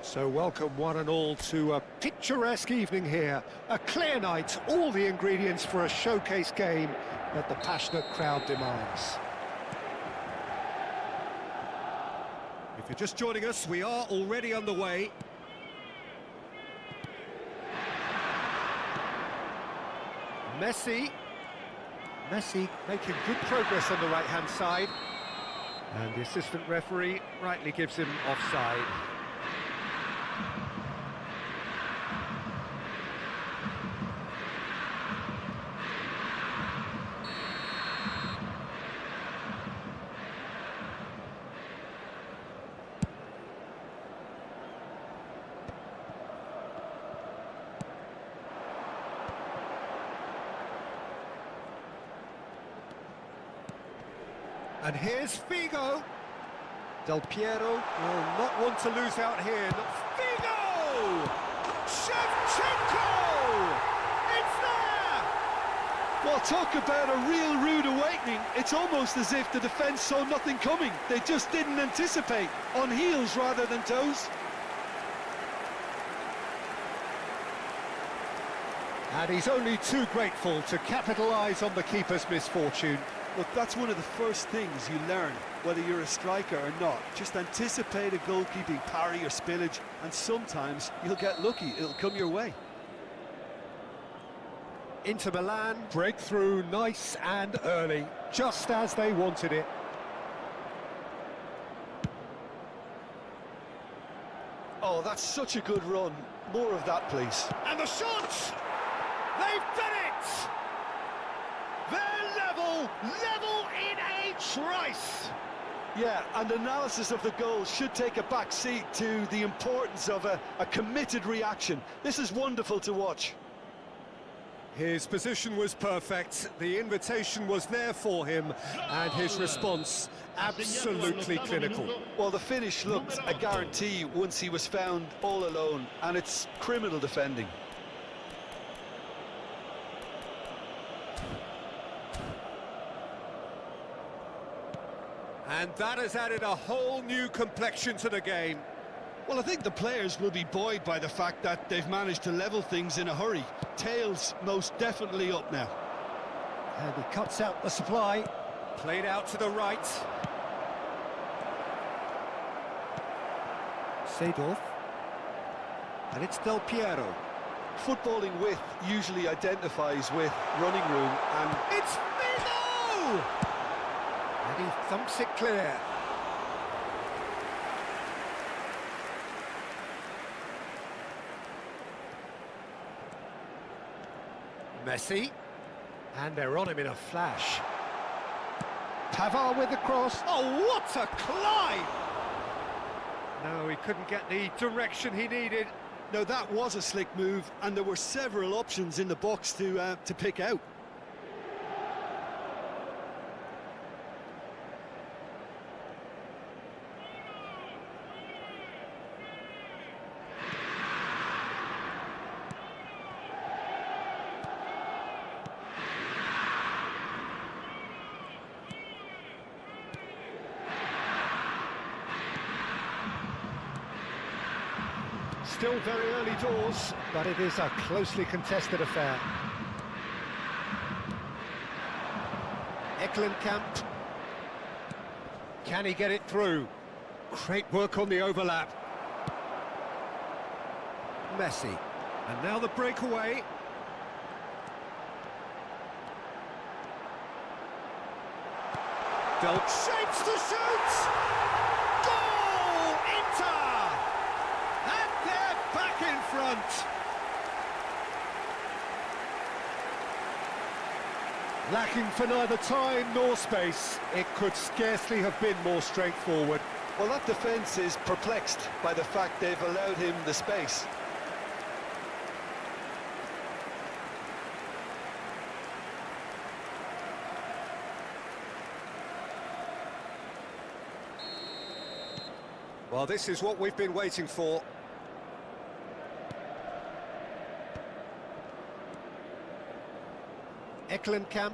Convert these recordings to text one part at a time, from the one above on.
So welcome one and all to a picturesque evening here. A clear night, all the ingredients for a showcase game that the passionate crowd demands. If you're just joining us, we are already underway. Messi making good progress on the right-hand side. And the assistant referee rightly gives him offside. And here's Figo. Del Piero will not want to lose out here. Figo! Shevchenko! It's there! Well, talk about a real rude awakening. It's almost as if the defence saw nothing coming. They just didn't anticipate. On heels rather than toes. And he's only too grateful to capitalise on the keeper's misfortune. Look, that's one of the first things you learn, whether you're a striker or not. Just anticipate a goalkeeping parry or spillage, and sometimes you'll get lucky, it'll come your way. Inter Milan, breakthrough nice and early, just as they wanted it. Oh, that's such a good run. More of that, please. And the shot! They've done it! They're level in a trice! Yeah, and analysis of the goal should take a back seat to the importance of a committed reaction. This is wonderful to watch. His position was perfect, the invitation was there for him, and his response absolutely clinical. Well, the finish looked a guarantee once he was found all alone, and it's criminal defending. And that has added a whole new complexion to the game. Well, I think the players will be buoyed by the fact that they've managed to level things in a hurry. Tails most definitely up now. And he cuts out the supply. Played out to the right. Seedorf. And it's Del Piero. Footballing width usually identifies with running room, and It's Figo! And he thumps it clear. Messi. And they're on him in a flash. Pavard with the cross. Oh, what a climb! No, he couldn't get the direction he needed. now that was a slick move, and there were several options in the box to pick out. Still very early doors, but it is a closely contested affair. Eklenkamp. Can he get it through? Great work on the overlap. Messi. And now the breakaway. Del shapes to shoot! Goal! Inter! And they're back in front! Lacking for neither time nor space, it could scarcely have been more straightforward. Well, that defence is perplexed by the fact they've allowed him the space. Well, this is what we've been waiting for. Eklenkamp.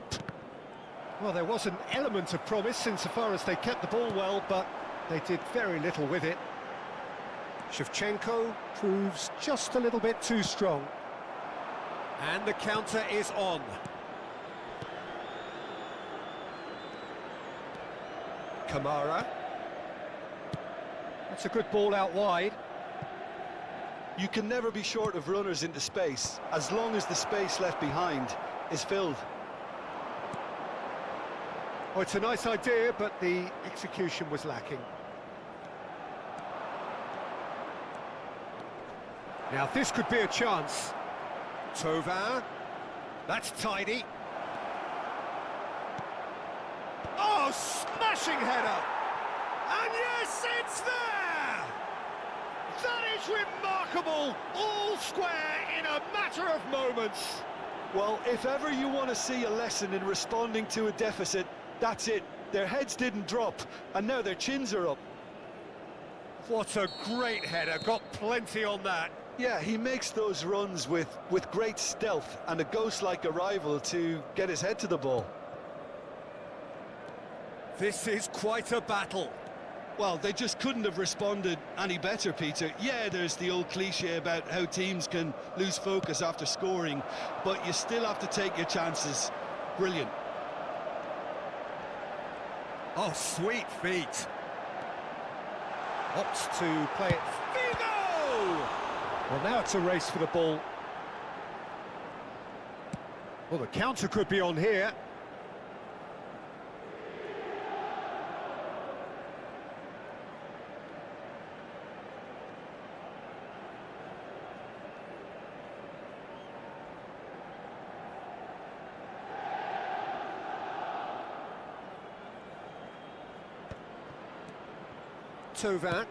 Well, there was an element of promise insofar as they kept the ball well, but they did very little with it. Shevchenko proves just a little bit too strong. And the counter is on. Kamara. That's a good ball out wide. You can never be short of runners into space, as long as the space left behind is filled. Oh, it's a nice idea, but the execution was lacking. Now, this could be a chance. Tovin. That's tidy. Oh, smashing header! And yes, it's there! That is remarkable! All square in a matter of moments. Well, if ever you want to see a lesson in responding to a deficit, that's it. Their heads didn't drop, and now their chins are up. What a great header, got plenty on that. Yeah, he makes those runs with great stealth and a ghost-like arrival to get his head to the ball. This is quite a battle. Well, they just couldn't have responded any better, Peter. Yeah, there's the old cliche about how teams can lose focus after scoring, but you still have to take your chances. Brilliant. Oh, sweet feet. Opts to play it. Figo! Well, now it's a race for the ball. Well, the counter could be on here. Tovin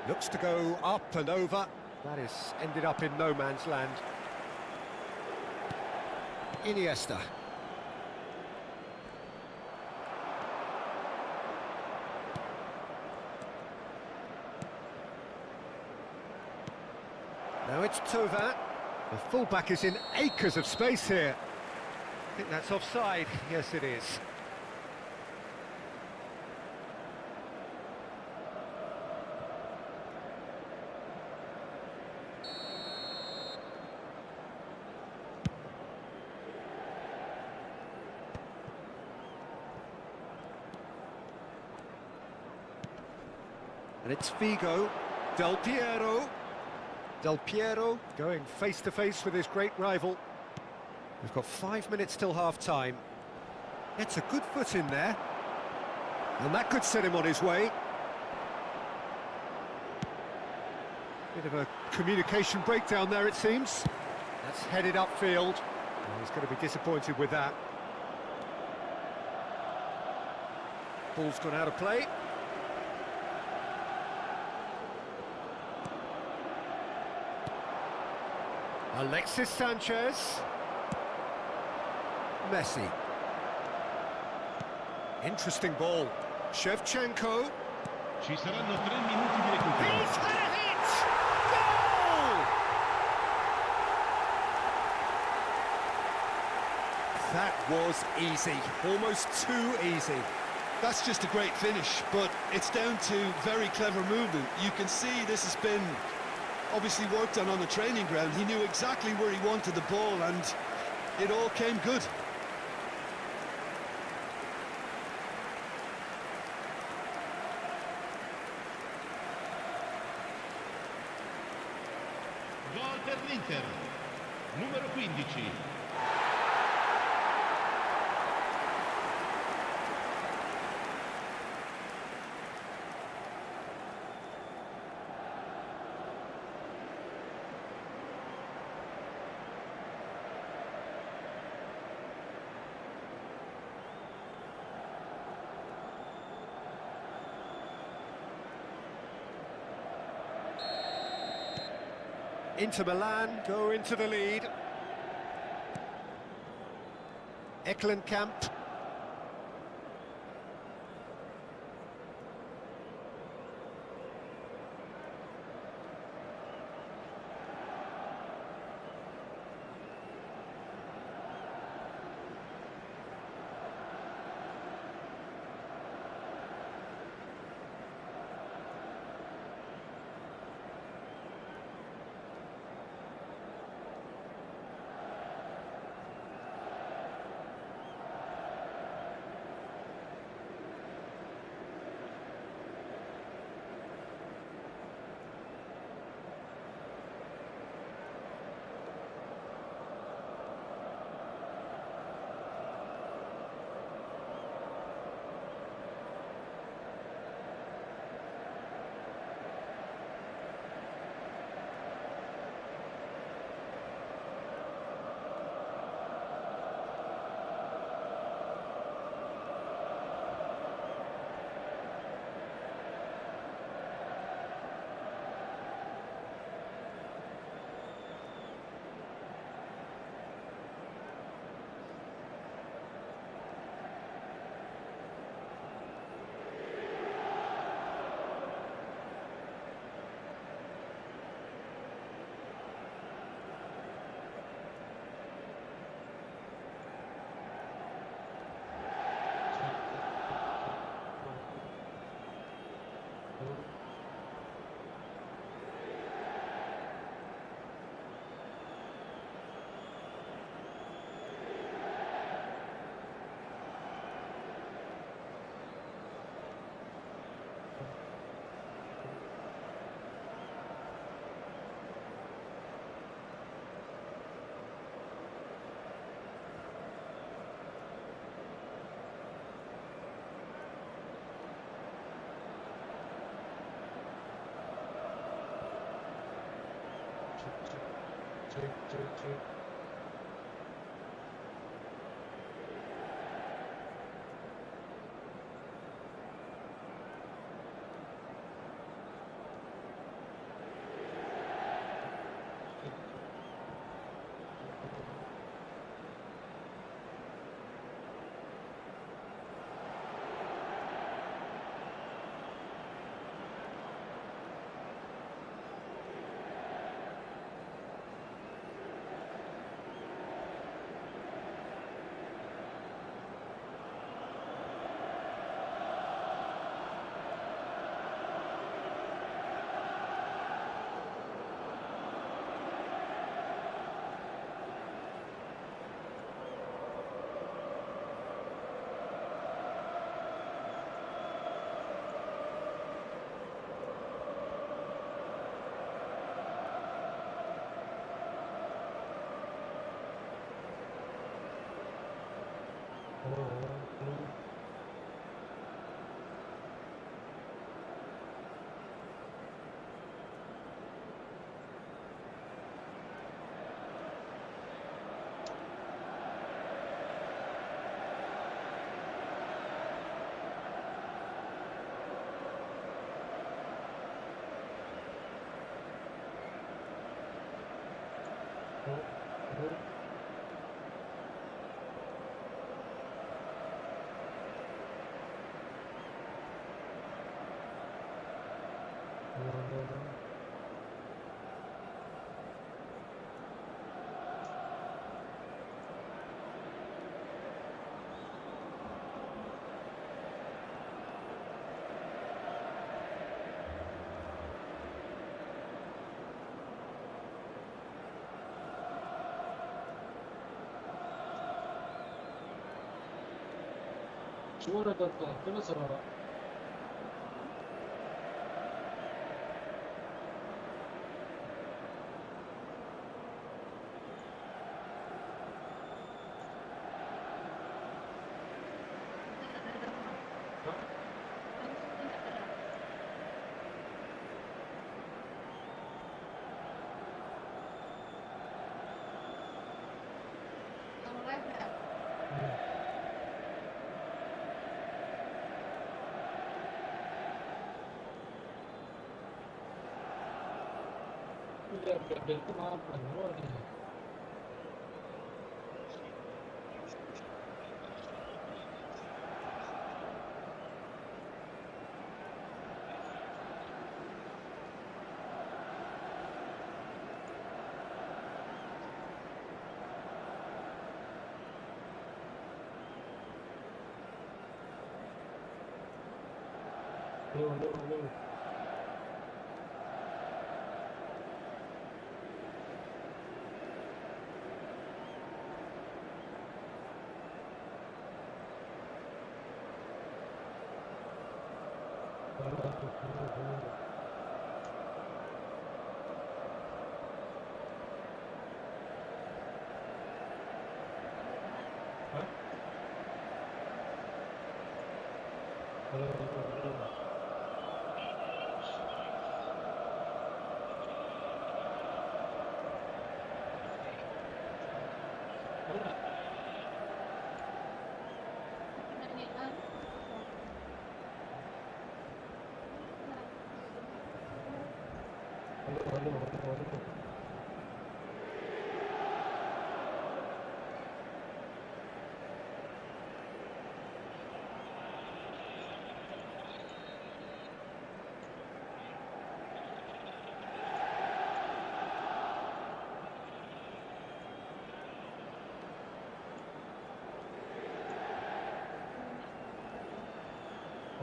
looks to go up and over. That is ended up in no man's land. Iniesta. Now it's Tovin. The fullback is in acres of space here. I think that's offside. Yes, it is. And it's Figo. Del Piero going face-to-face with his great rival. We've got 5 minutes till half-time. It's a good foot in there. And that could set him on his way. Bit of a communication breakdown there, it seems. That's headed upfield. Oh, he's going to be disappointed with that. Ball's gone out of play. Alexis Sanchez. Messi. Interesting ball. Shevchenko. Ci saranno 3 minuti di recupero. He's had a hit! Goal! That was easy. Almost too easy. That's just a great finish, but it's down to very clever movement. You can see this has been obviously worked on the training ground. He knew exactly where he wanted the ball, and it all came good. Gol per l'Inter. Numero 15. Inter Milan go into the lead. Eklenkamp. 주문해뒀다 끊어서 biar kemampuan luar.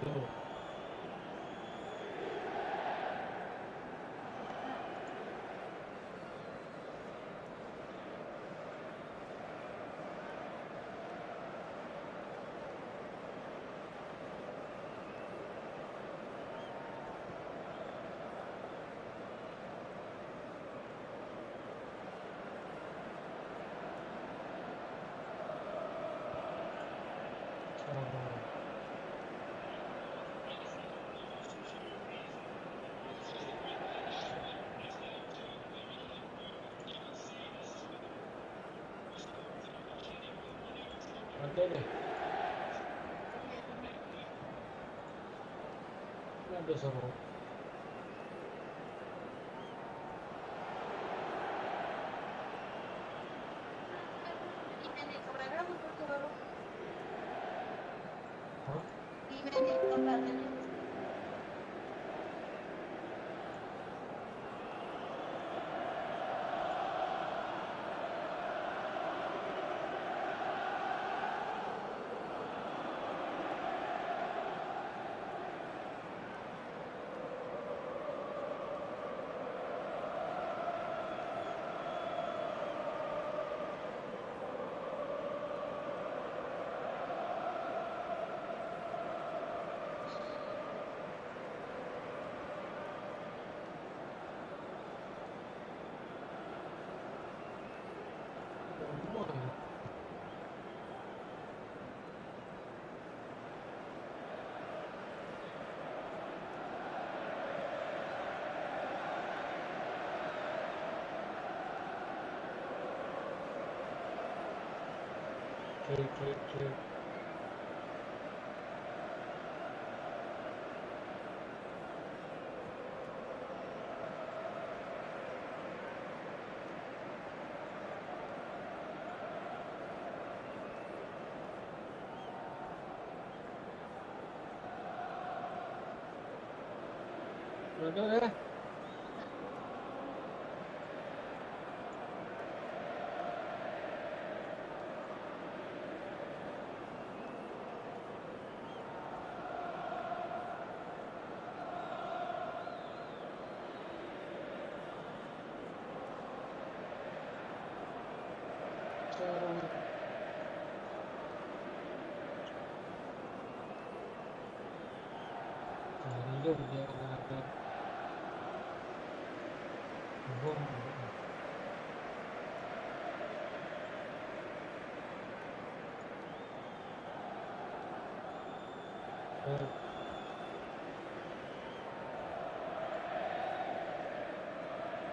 Lu. Ada deh. Ini ada sama. Cek. Udah deh. Dia ada bohong.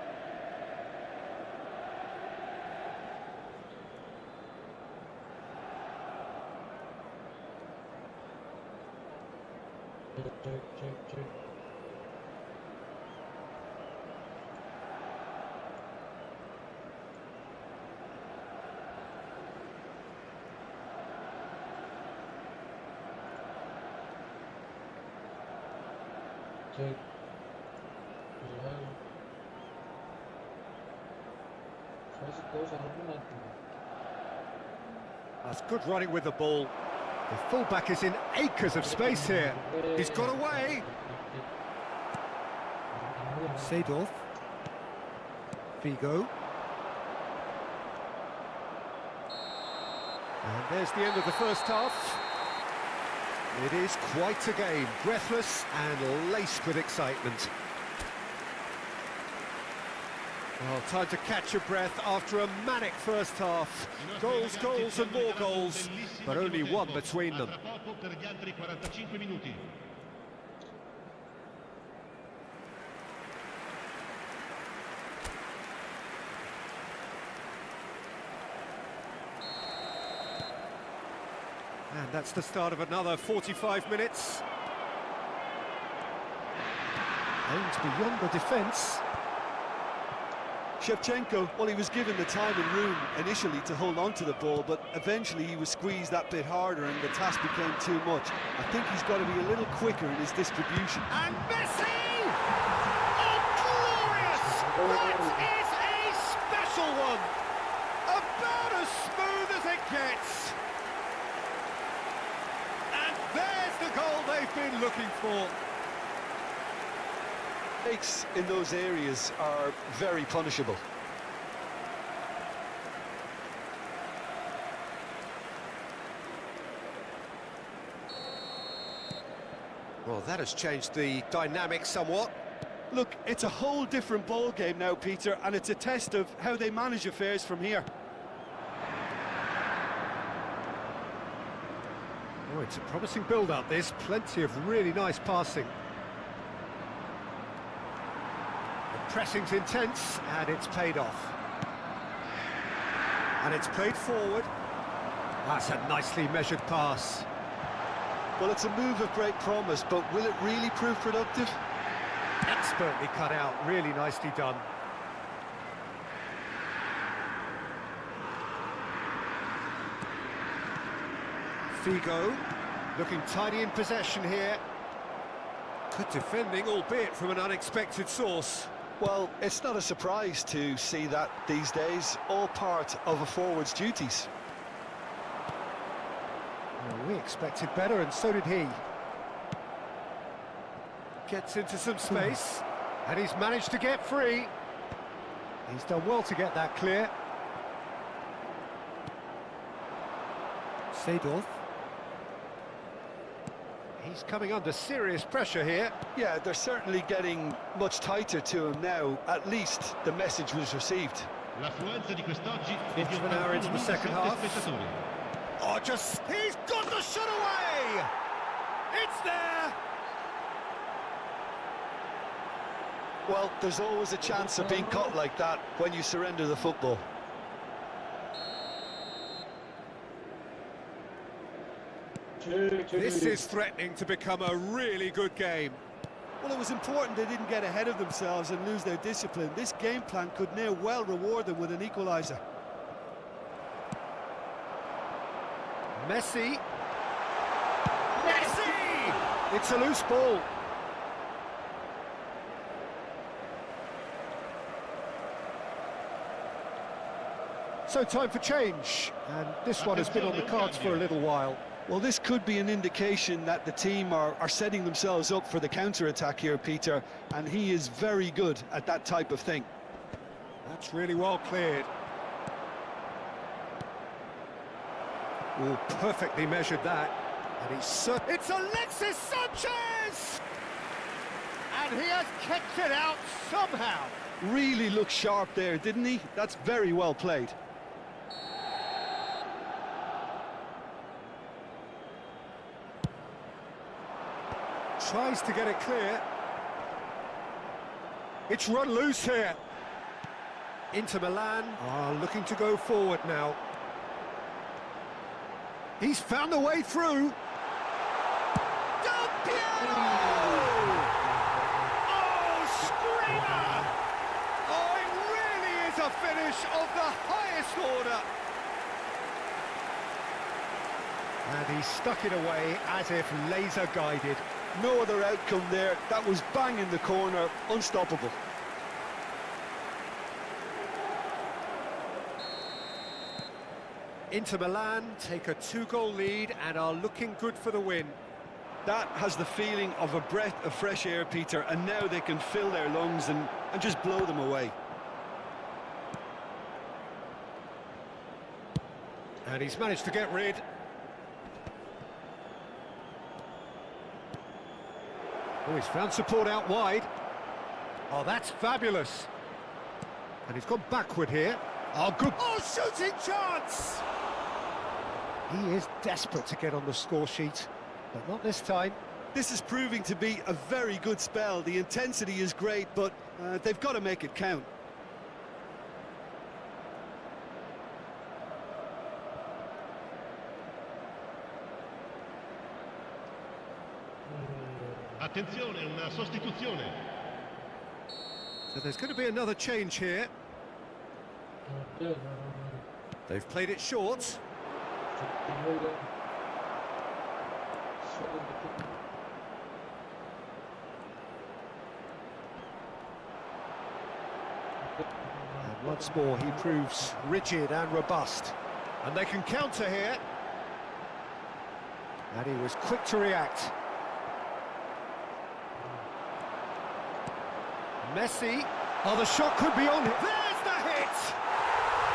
Cek. Cek. Saya sih tahu sangat nanti. That's good running with the ball. The fullback is in acres of space here. He's got away. Seedorf. Figo. And there's the end of the first half. It is quite a game, breathless and laced with excitement. Well, time to catch your breath after a manic first half. Goals, goals and more goals, but only one between them. And that's the start of another 45 minutes. Aims beyond the defence. Shevchenko, well, he was given the time and room initially to hold on to the ball, but eventually he was squeezed that bit harder and the task became too much. I think he's got to be a little quicker in his distribution. And Messi! Oh, glorious! That is a special one! About as smooth as it gets! And there's the goal they've been looking for. Mistakes in those areas are very punishable. Well, that has changed the dynamic somewhat. Look, it's a whole different ball game now, Peter, and it's a test of how they manage affairs from here. Oh, it's a promising build-up, this. Plenty of really nice passing. Pressing's intense, and it's paid off. And it's played forward. That's a nicely measured pass. Well, it's a move of great promise, but will it really prove productive? Expertly cut out, really nicely done. Figo, looking tidy in possession here. Good defending, albeit from an unexpected source. Well, it's not a surprise to see that these days, all part of a forward's duties. Well, we expected better, and so did he. Gets into some space, and he's managed to get free. He's done well to get that clear. Seedorf. He's coming under serious pressure here. Yeah, they're certainly getting much tighter to him now. At least the message was received. L'affluenza di quest'oggi è Quarter di of an hour into the second 81.7 half. spettatori. Oh, he's got the shot away! It's there! Well, there's always a chance of being caught like that when you surrender the football. This is threatening to become a really good game. Well, it was important they didn't get ahead of themselves and lose their discipline. This game plan could near well reward them with an equaliser. Messi! Messi! It's a loose ball. So time for change, and this one has been on the cards for a little while. Well, this could be an indication that the team are setting themselves up for the counter-attack here, Peter, and he is very good at that type of thing. That's really well cleared. Oh, perfectly measured that. And it's Alexis Sanchez! And he has kept it out somehow. Really looked sharp there, didn't he? That's very well played. Tries to get it clear. It's run loose here. Inter Milan are looking to go forward now. He's found a way through. Oh, screamer! Oh, it really is a finish of the highest order. And he stuck it away as if laser guided. No other outcome there. That was bang in the corner, unstoppable. Inter Milan take a 2-goal lead and are looking good for the win. That has the feeling of a breath of fresh air, Peter, and now they can fill their lungs and just blow them away. And he's managed to get rid. Oh, he's found support out wide. Oh, that's fabulous. And he's gone backward here. Oh, good. Oh, shooting chance! He is desperate to get on the score sheet, but not this time. This is proving to be a very good spell. The intensity is great, but they've got to make it count. Attenzione, una sostituzione. So there's going to be another change here. They've played it short. And once more he proves rigid and robust. And they can counter here. And he was quick to react. Messi. Oh, the shot could be on him. There's the hit!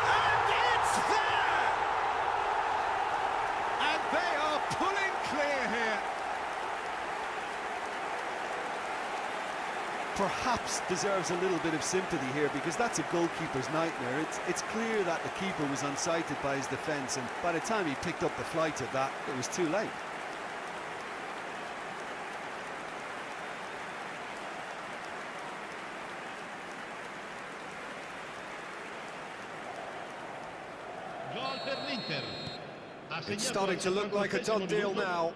And it's there! And they are pulling clear here. Perhaps deserves a little bit of sympathy here, because that's a goalkeeper's nightmare. It's clear that the keeper was unsighted by his defence, and by the time he picked up the flight of that, it was too late. It's starting to look like a done deal now.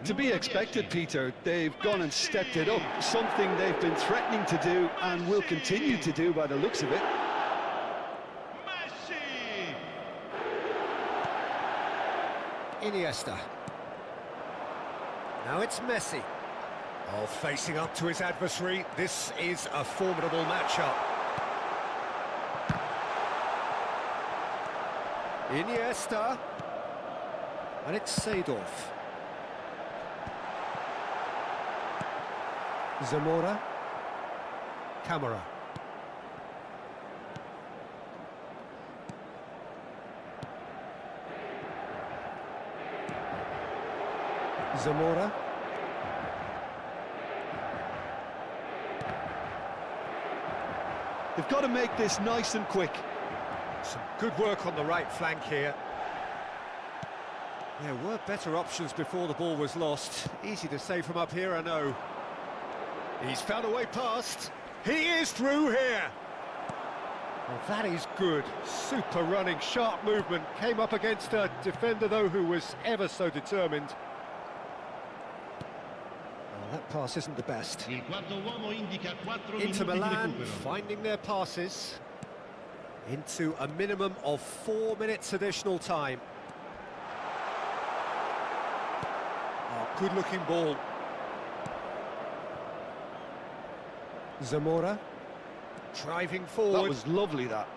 To be expected, Peter. They've gone and stepped it up, something they've been threatening to do and will continue to do by the looks of it. Iniesta. Now it's Messi. Oh, facing up to his adversary. This is a formidable matchup. Iniesta. And it's Seedorf. Zamora. Camara. Zamora. They've got to make this nice and quick. Some good work on the right flank here. There were better options before the ball was lost. Easy to say from up here, I know. He's found a way past. He is through here. Well, that is good. Super running, sharp movement. Came up against a defender, though, who was ever so determined. Well, that pass isn't the best. Inter Milan finding their passes into a minimum of 4 minutes additional time. Oh, good-looking ball. Zamora driving forward. That was lovely, that.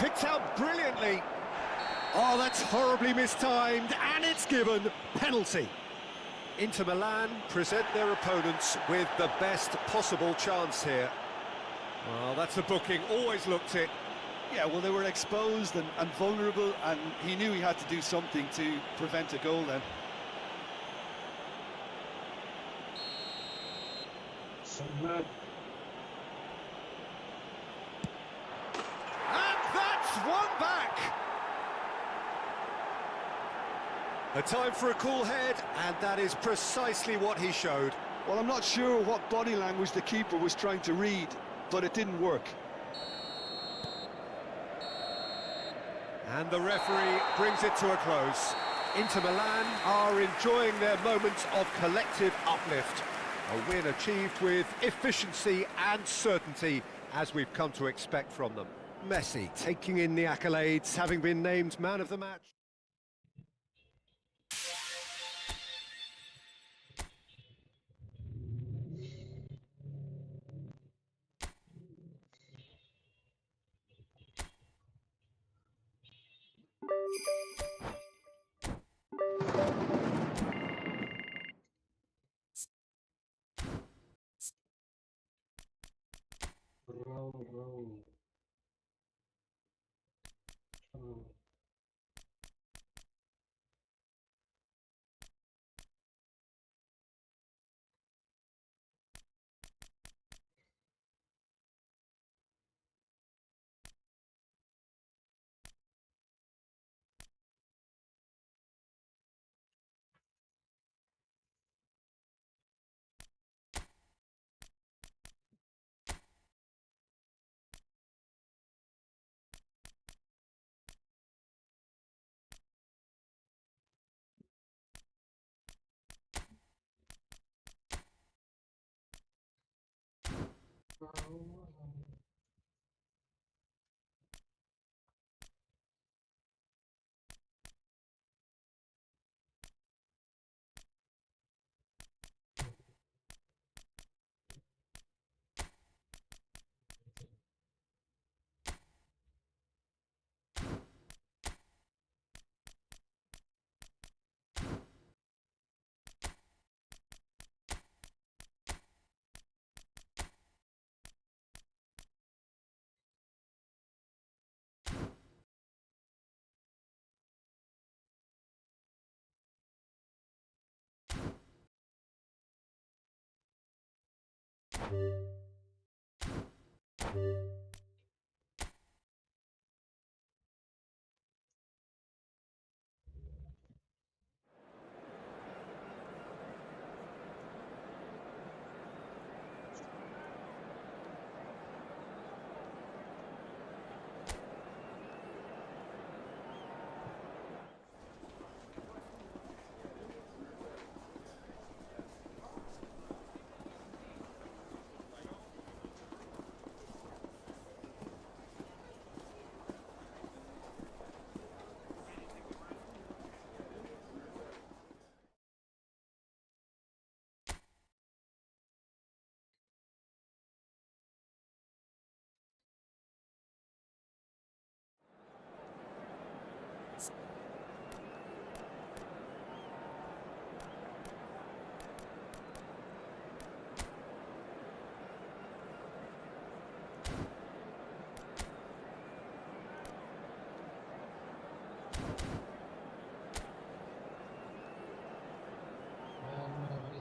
picked out brilliantly. Oh, that's horribly mistimed, and it's given penalty. Inter Milan present their opponents with the best possible chance here. Well, that's a booking, always looked it. Yeah, well, they were exposed and vulnerable, and he knew he had to do something to prevent a goal then. Sangat. And that's one back! A time for a cool head, and that is precisely what he showed. Well, I'm not sure what body language the keeper was trying to read, but it didn't work. And the referee brings it to a close. Inter Milan are enjoying their moments of collective uplift. A win achieved with efficiency and certainty, as we've come to expect from them. Messi taking in the accolades, having been named man of the match. Bro.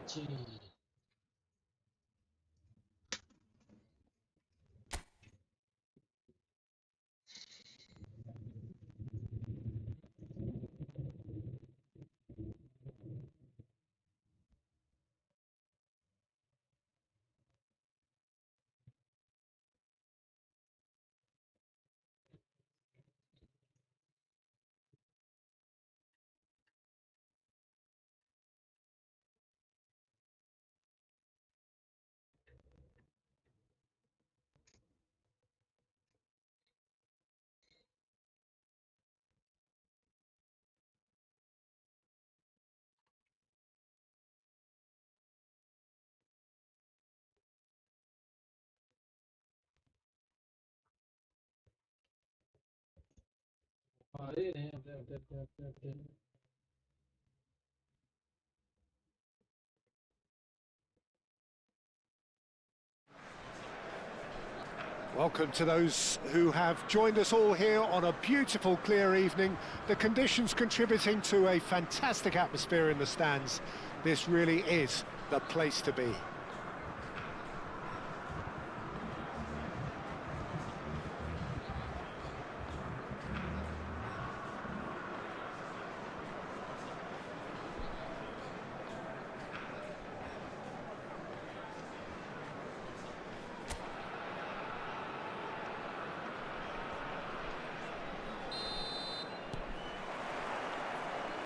Richie. Abre, abre, abre, abre, abre, abre. Welcome to those who have joined us all here on a beautiful, clear evening. The conditions contributing to a fantastic atmosphere in the stands. This really is the place to be.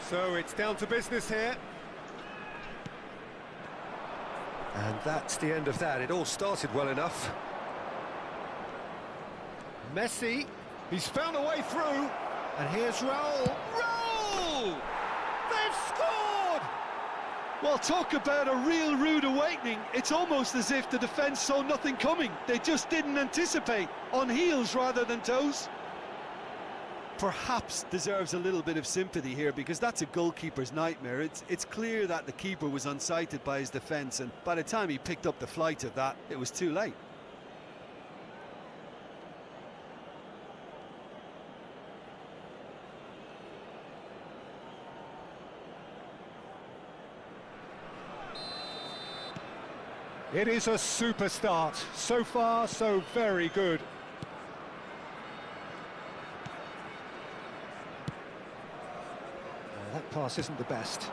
So it's down to business here. And that's the end of that. It all started well enough. Messi, he's found a way through. And here's Raul. Raul! They've scored! Well, talk about a real rude awakening. It's almost as if the defence saw nothing coming. They just didn't anticipate. On heels rather than toes. Perhaps deserves a little bit of sympathy here, because that's a goalkeeper's nightmare. It's clear that the keeper was unsighted by his defence, and by the time he picked up the flight of that, it was too late. It is a super start. So far, so very good. That pass isn't the best.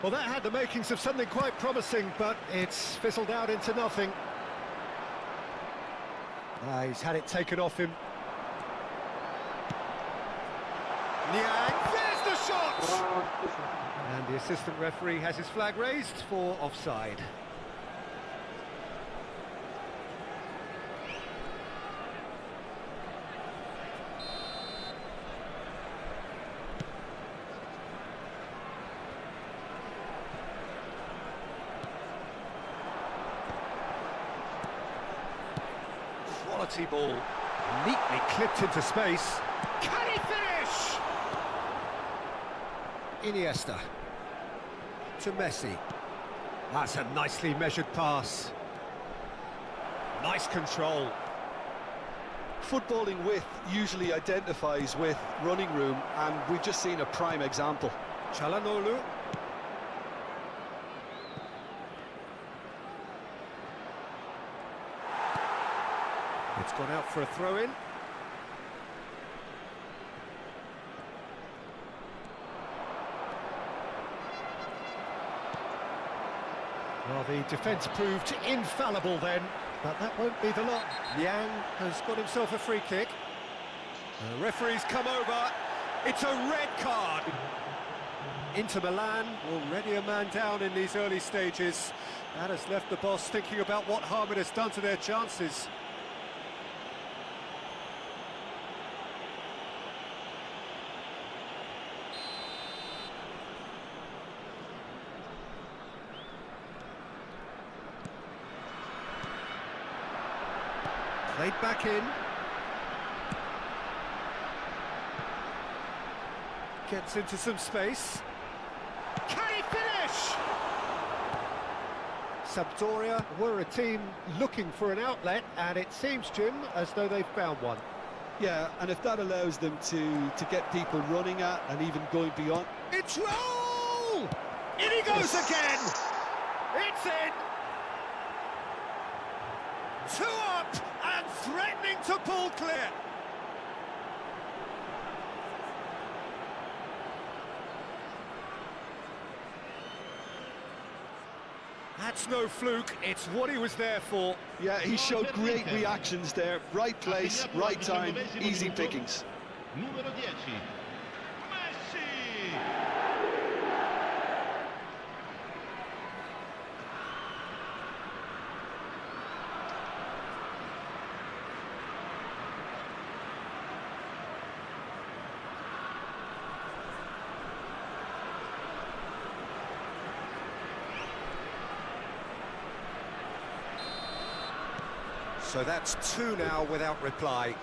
Well, that had the makings of something quite promising, but it's fizzled out into nothing. He's had it taken off him. Niang, there's the shot! And the assistant referee has his flag raised for offside. Quality ball, neatly clipped into space. Can he finish? Iniesta to Messi. That's a nicely measured pass. Nice control. Footballing width usually identifies with running room, and we've just seen a prime example. Çalhanoğlu. It's gone out for a throw-in. Well, the defence proved infallible then, but that won't be the lot. Niang has got himself a free kick. The referee's come over. It's a red card. Inter Milan, already a man down in these early stages. That has left the boss thinking about what harm it has done to their chances. Played back in. Gets into some space. Can he finish? Sampdoria were a team looking for an outlet, and it seems, Jim, as though they've found one. Yeah, and if that allows them to get people running at and even going beyond. It's Raul! In he goes again! It's in! 2 up and threatening to pull clear. That's no fluke, it's what he was there for. Yeah, he showed great reactions there. Right place, right time, easy pickings. Numero 10, Messi! So that's 2 now without reply.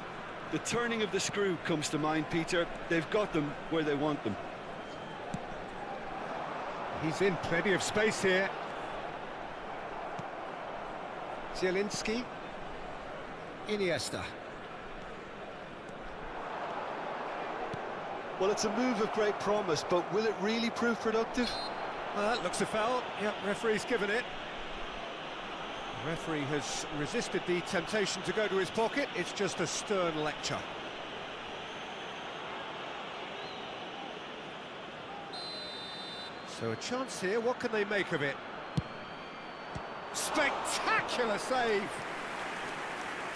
The turning of the screw comes to mind, Peter. They've got them where they want them. He's in plenty of space here. Zielinski. Iniesta. Well, it's a move of great promise, but will it really prove productive? Well, that looks a foul. Yep, referee's given it. The referee has resisted the temptation to go to his pocket. It's just a stern lecture. So a chance here, what can they make of it? Spectacular save!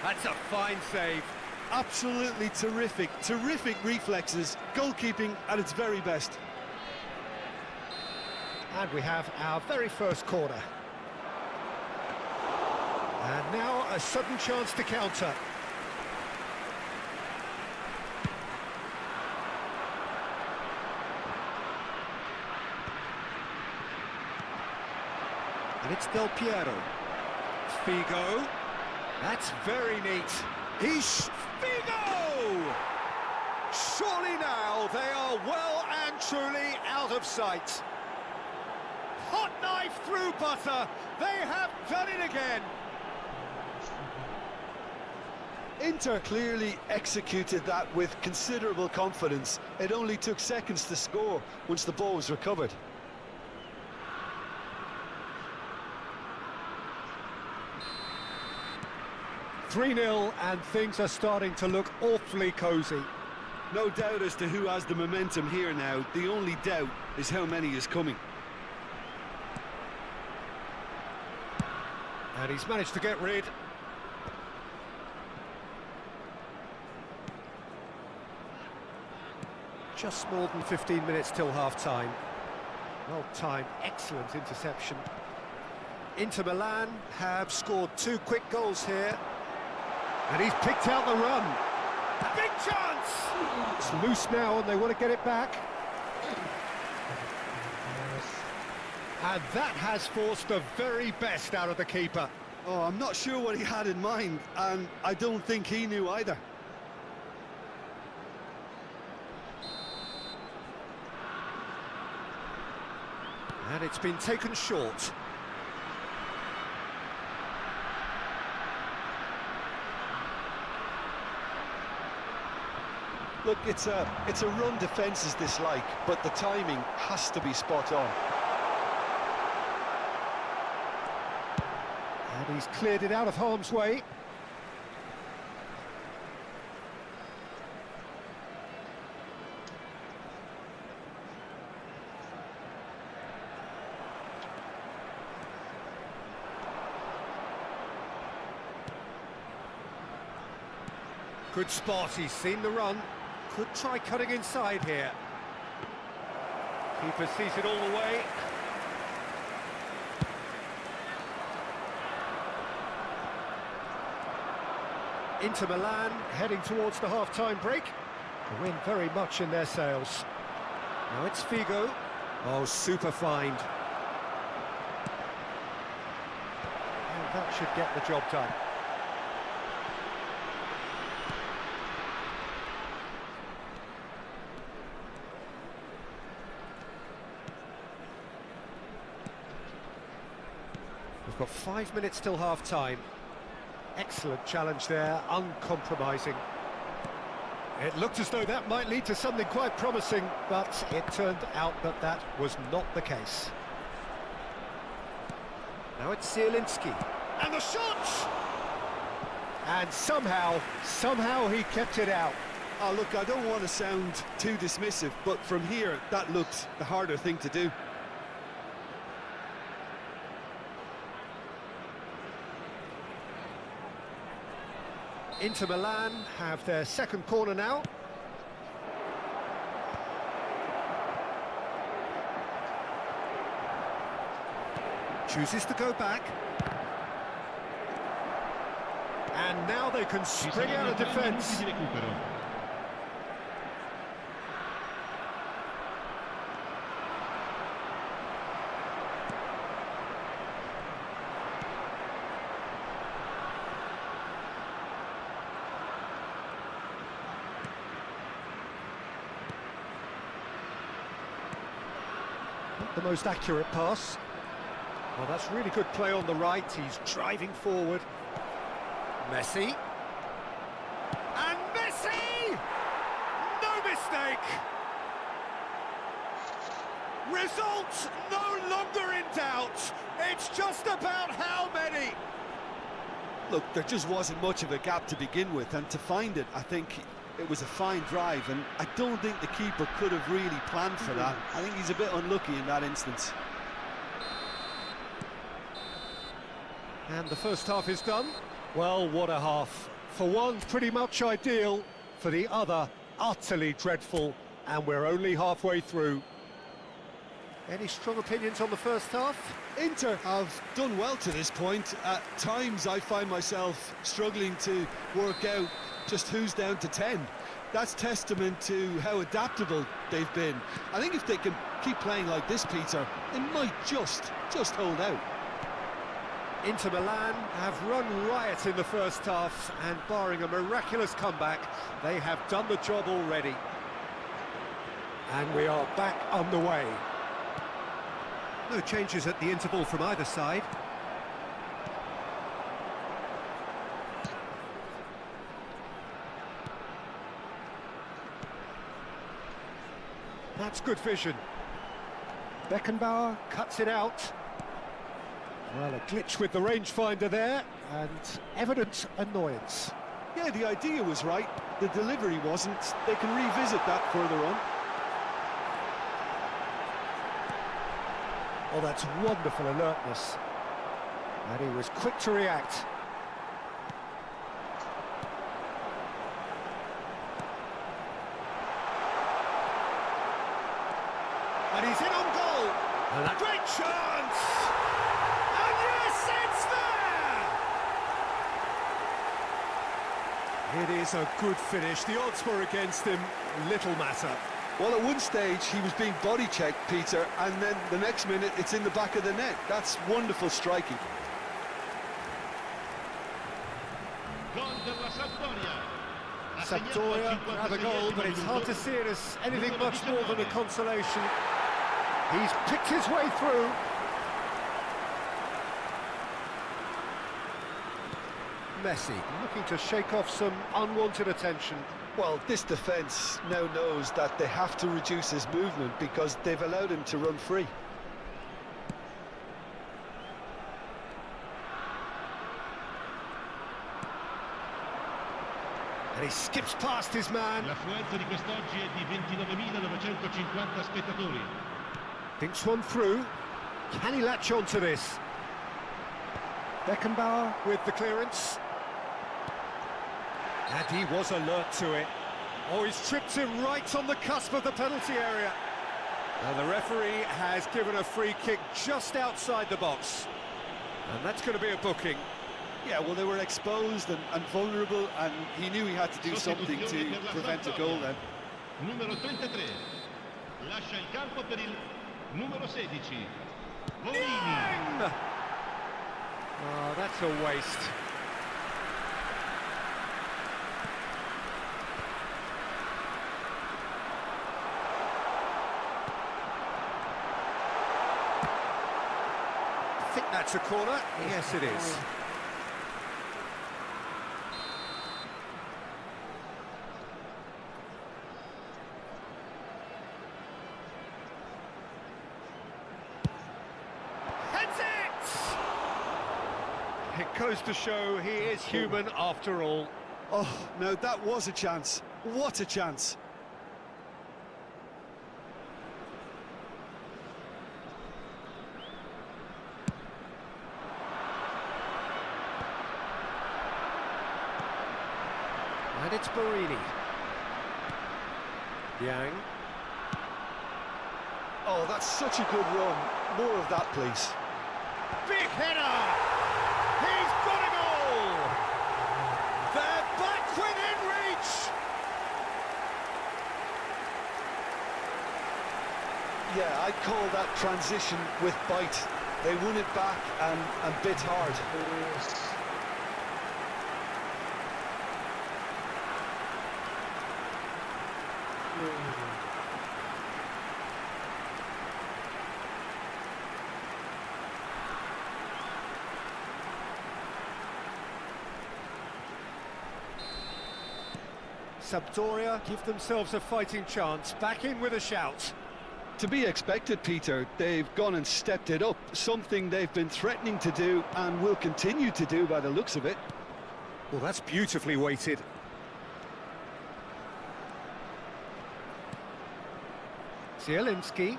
That's a fine save. Absolutely terrific, terrific reflexes, goalkeeping at its very best. And we have our very first corner. And now a sudden chance to counter. And it's Del Piero. Figo. That's very neat. He's Figo! Surely now they are well and truly out of sight. Hot knife through butter. They have done it again. Inter clearly executed that with considerable confidence. It only took seconds to score once the ball was recovered. "3-0 and things are starting to look awfully cosy. No doubt as to who has the momentum here now. The only doubt is how many is coming. And he's managed to get rid. Just more than 15 minutes till half-time. Well-timed, excellent interception. Inter Milan have scored 2 quick goals here. And he's picked out the run. Big chance! It's loose now and they want to get it back. And that has forced the very best out of the keeper. Oh, I'm not sure what he had in mind, and I don't think he knew either. And it's been taken short. Look, it's a run defence is dislike, but the timing has to be spot on. And he's cleared it out of harm's way. Good spot, he's seen the run. Could try cutting inside here. Keeper sees it all the way. Inter Milan heading towards the half-time break. The wind very much in their sails. Now it's Figo. Oh, super find. And that should get the job done. We've got 5 minutes till half-time. Excellent challenge there, uncompromising. It looked as though that might lead to something quite promising, but it turned out that that was not the case. Now it's Zielinski. And the shot! And somehow he kept it out. Oh, look, I don't want to sound too dismissive, but from here, that looked the harder thing to do. Inter Milan have their second corner now. Chooses to go back. And now they can spring out of defence. the most accurate pass. Well, that's really good play on the right. He's driving forward. Messi. And Messi! No mistake! Result no longer in doubt. It's just about how many. Look, there just wasn't much of a gap to begin with, and to find it, I think it was a fine drive, and I don't think the keeper could have really planned for that. I think he's a bit unlucky in that instance. And the first half is done. Well, what a half. For one, pretty much ideal. For the other, utterly dreadful. And we're only halfway through. Any strong opinions on the first half? Inter have done well to this point. At times I find myself struggling to work out just who's down to 10. That's testament to how adaptable they've been. I think if they can keep playing like this, Peter, they might just hold out. Inter Milan have run riot in the first half, and barring a miraculous comeback, they have done the job already. And we are back underway. No changes at the interval from either side. That's good vision. Beckenbauer cuts it out. Well, a glitch with the rangefinder there, and evident annoyance. Yeah, the idea was right, the delivery wasn't. They can revisit that further on. Oh, that's wonderful alertness. And he was quick to react. And he's in on goal. And a great chance! And yes, it's there! It is a good finish. The odds were against him. Little matter. Well, at one stage he was being body-checked, Peter, and then the next minute it's in the back of the net. That's wonderful striking. Gol della Sampdoria. Sampdoria have a goal, but it's hard to see it as anything much more than a consolation. He's picked his way through. Messi looking to shake off some unwanted attention. Well, this defence now knows that they have to reduce his movement because they've allowed him to run free. And he skips past his man. L'affluenza di quest'oggi è di 29.950 spettatori. Thinks one through. Can he latch on to this? Beckenbauer with the clearance. And he was alert to it. Oh, he's tripped him right on the cusp of the penalty area. Now the referee has given a free kick just outside the box. And that's going to be a booking. Yeah, well, they were exposed and vulnerable, and he knew he had to do something to prevent a goal then. Numero 33. Lascia il campo per il numero 16. Bonini. Oh, that's a waste. I think that's a corner. Yes, it is. Heads it! It goes to show he is human after all. Oh, no, that was a chance. What a chance. And it's Barini. Yang. Oh, that's such a good run. More of that, please. Big header! He's got a goal! They're back within reach! Yeah, I'd call that transition with bite. They won it back and bit hard. Sampdoria give themselves a fighting chance, back in with a shout. To be expected, Peter. They've gone and stepped it up, something they've been threatening to do and will continue to do by the looks of it. Well, that's beautifully weighted. Zielinski.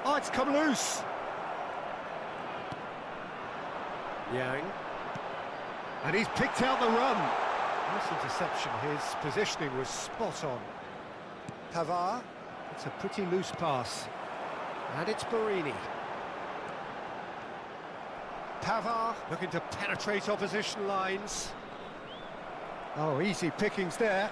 Oh, it's come loose. Yang. And he's picked out the run. Nice interception. His positioning was spot on. Pavard. It's a pretty loose pass. And it's Borini. Pavard looking to penetrate opposition lines. Oh, easy pickings there.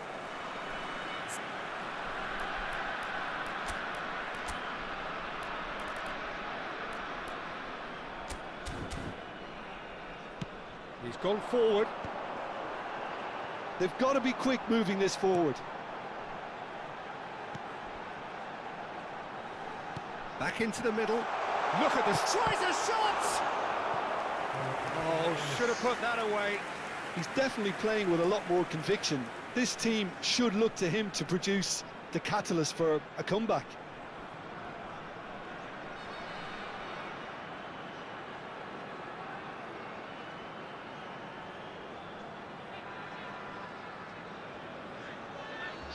He's gone forward. They've got to be quick moving this forward. Back into the middle. Look at this. Tries a shot! Oh, should have put that away. He's definitely playing with a lot more conviction. This team should look to him to produce the catalyst for a comeback.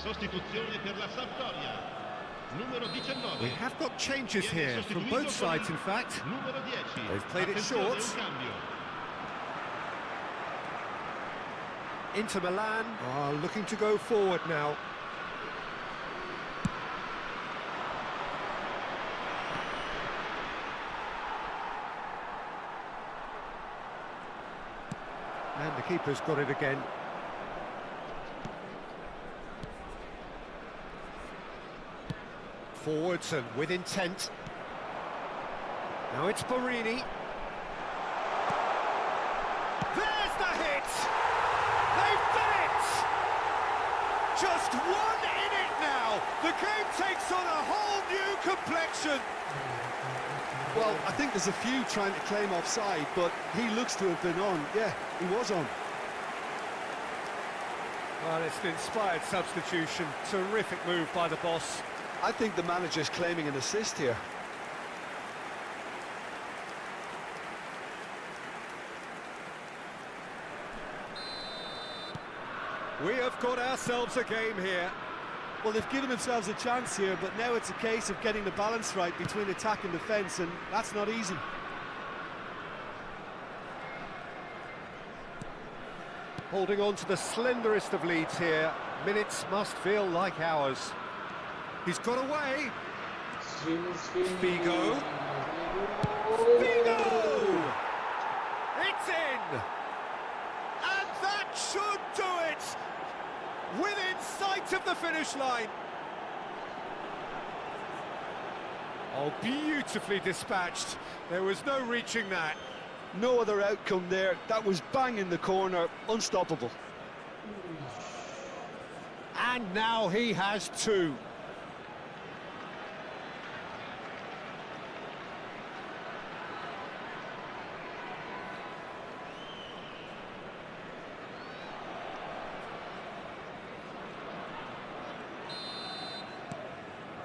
Sostituzione per la Sampdoria. Numero 19. We have got changes here from both sides, in fact. Numero 10. They've played it Attenzione, short. un cambio. Inter Milan are looking to go forward now. And the keeper's got it again. Forwards and with intent. Now it's Borini. There's the hit! They've done it! Just one in it now. The game takes on a whole new complexion. Well, I think there's a few trying to claim offside, but he looks to have been on. Yeah, he was on. Well, it's an inspired substitution. Terrific move by the boss. I think the manager's claiming an assist here. We have got ourselves a game here. Well, they've given themselves a chance here, but now it's a case of getting the balance right between attack and defence, and that's not easy. Holding on to the slenderest of leads here. Minutes must feel like hours. He's got away. Figo. Figo! It's in! And that should do it! Within sight of the finish line. Oh, beautifully dispatched. There was no reaching that. No other outcome there. That was bang in the corner, unstoppable. And now he has two.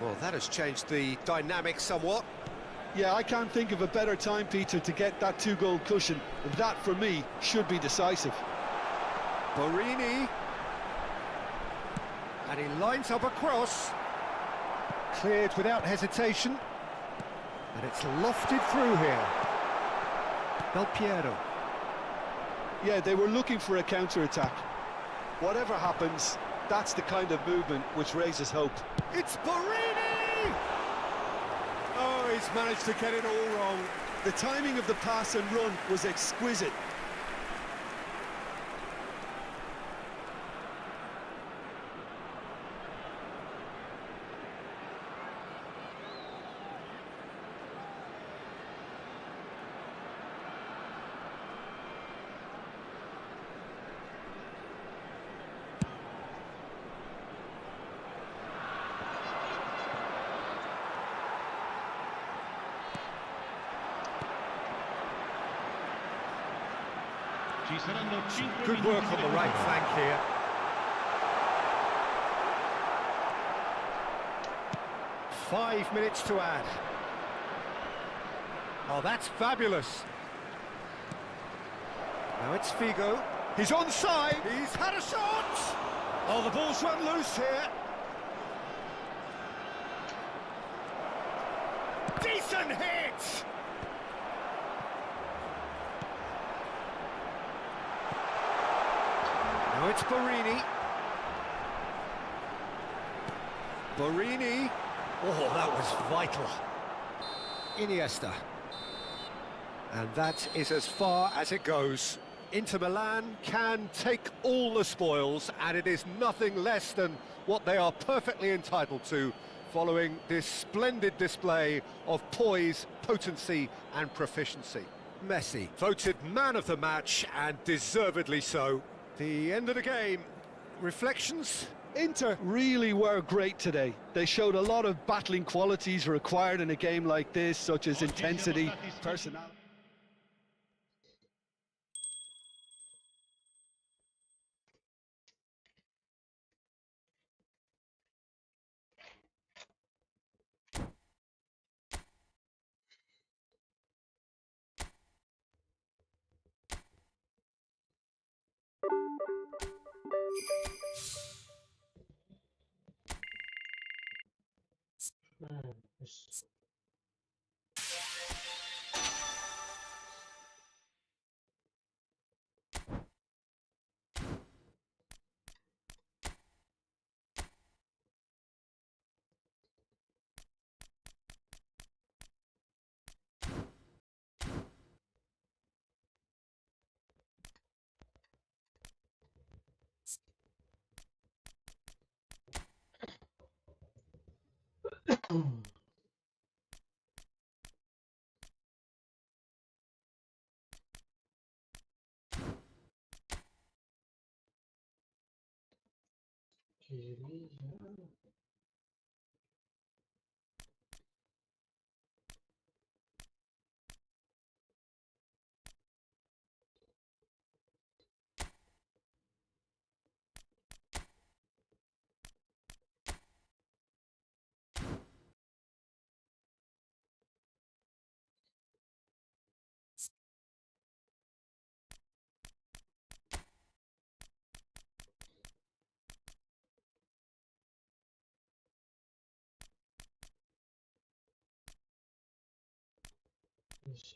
Well, that has changed the dynamic somewhat. Yeah, I can't think of a better time, Peter, to get that two-goal cushion. That, for me, should be decisive. Borini. And he lines up a cross. Cleared without hesitation. And it's lofted through here. Del Piero. Yeah, they were looking for a counter-attack. Whatever happens, that's the kind of movement which raises hope. It's Borini! Oh, he's managed to get it all wrong. The timing of the pass and run was exquisite. Ci saranno 5 Good work on the right flank here. Five minutes to add. Oh, that's fabulous. Now it's Figo. He's onside. He's had a shot. Oh, the ball's run loose here. Decent hit. Now it's Borini. Borini. Oh, that was vital. Iniesta. And that is as far as it goes. Inter Milan can take all the spoils, and it is nothing less than what they are perfectly entitled to, following this splendid display of poise, potency and proficiency. Messi, voted man of the match, and deservedly so. The end of the game. Reflections? Inter really were great today. They showed a lot of battling qualities required in a game like this, such as intensity, personality. Yes.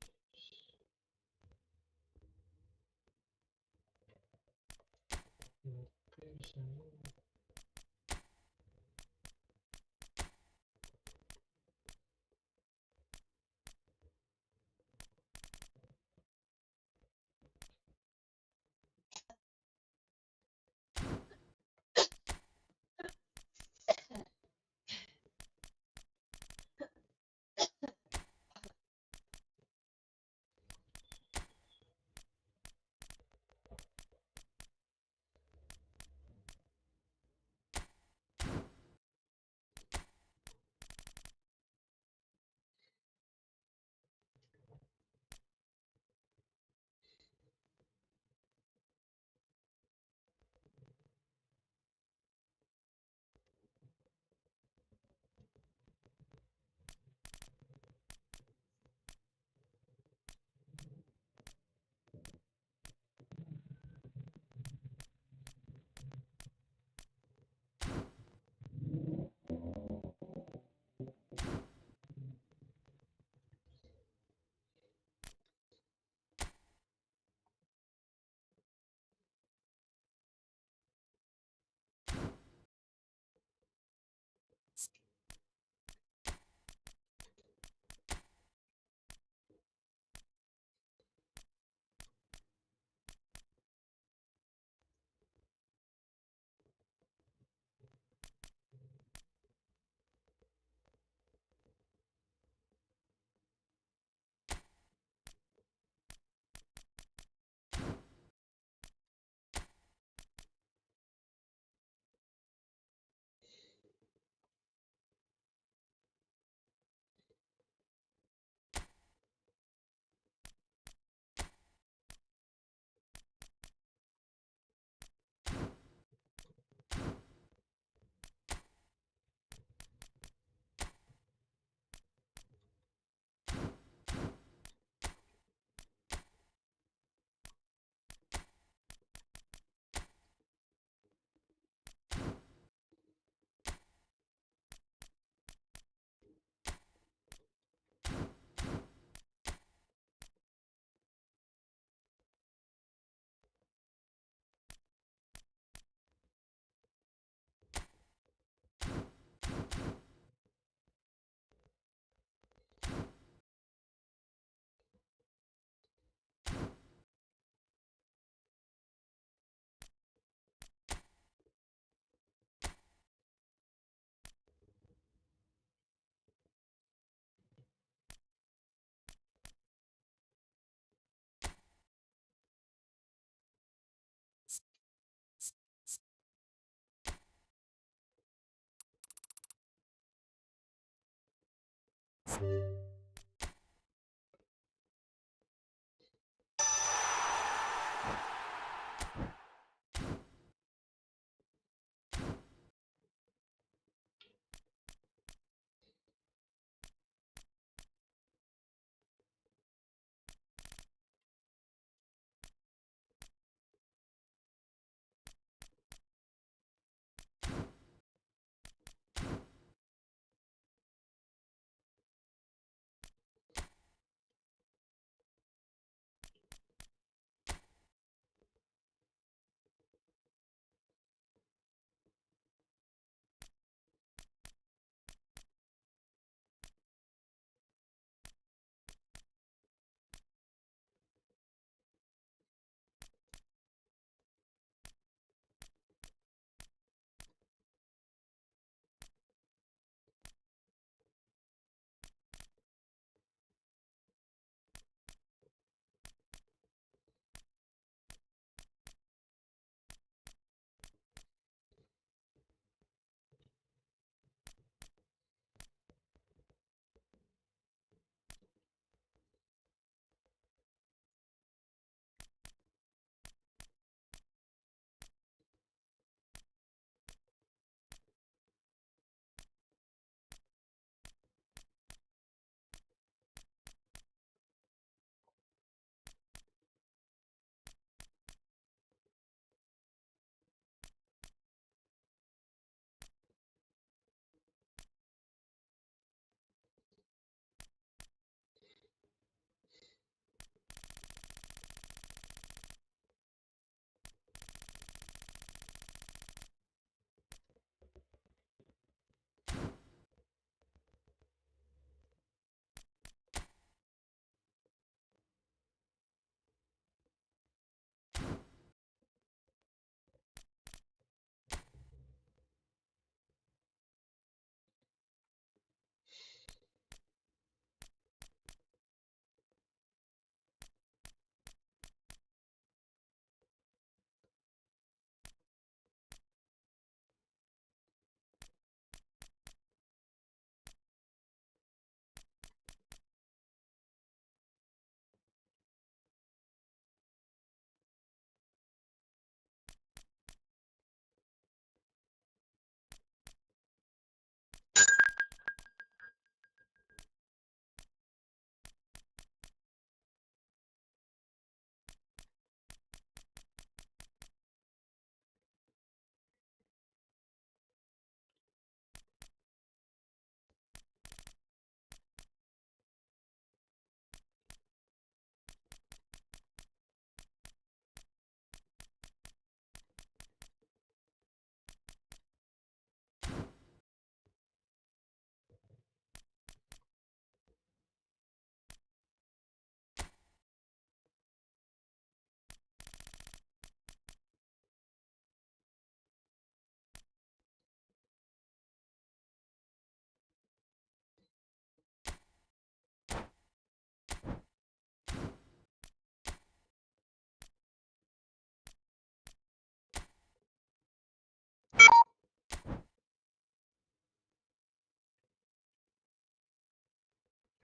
Ciao.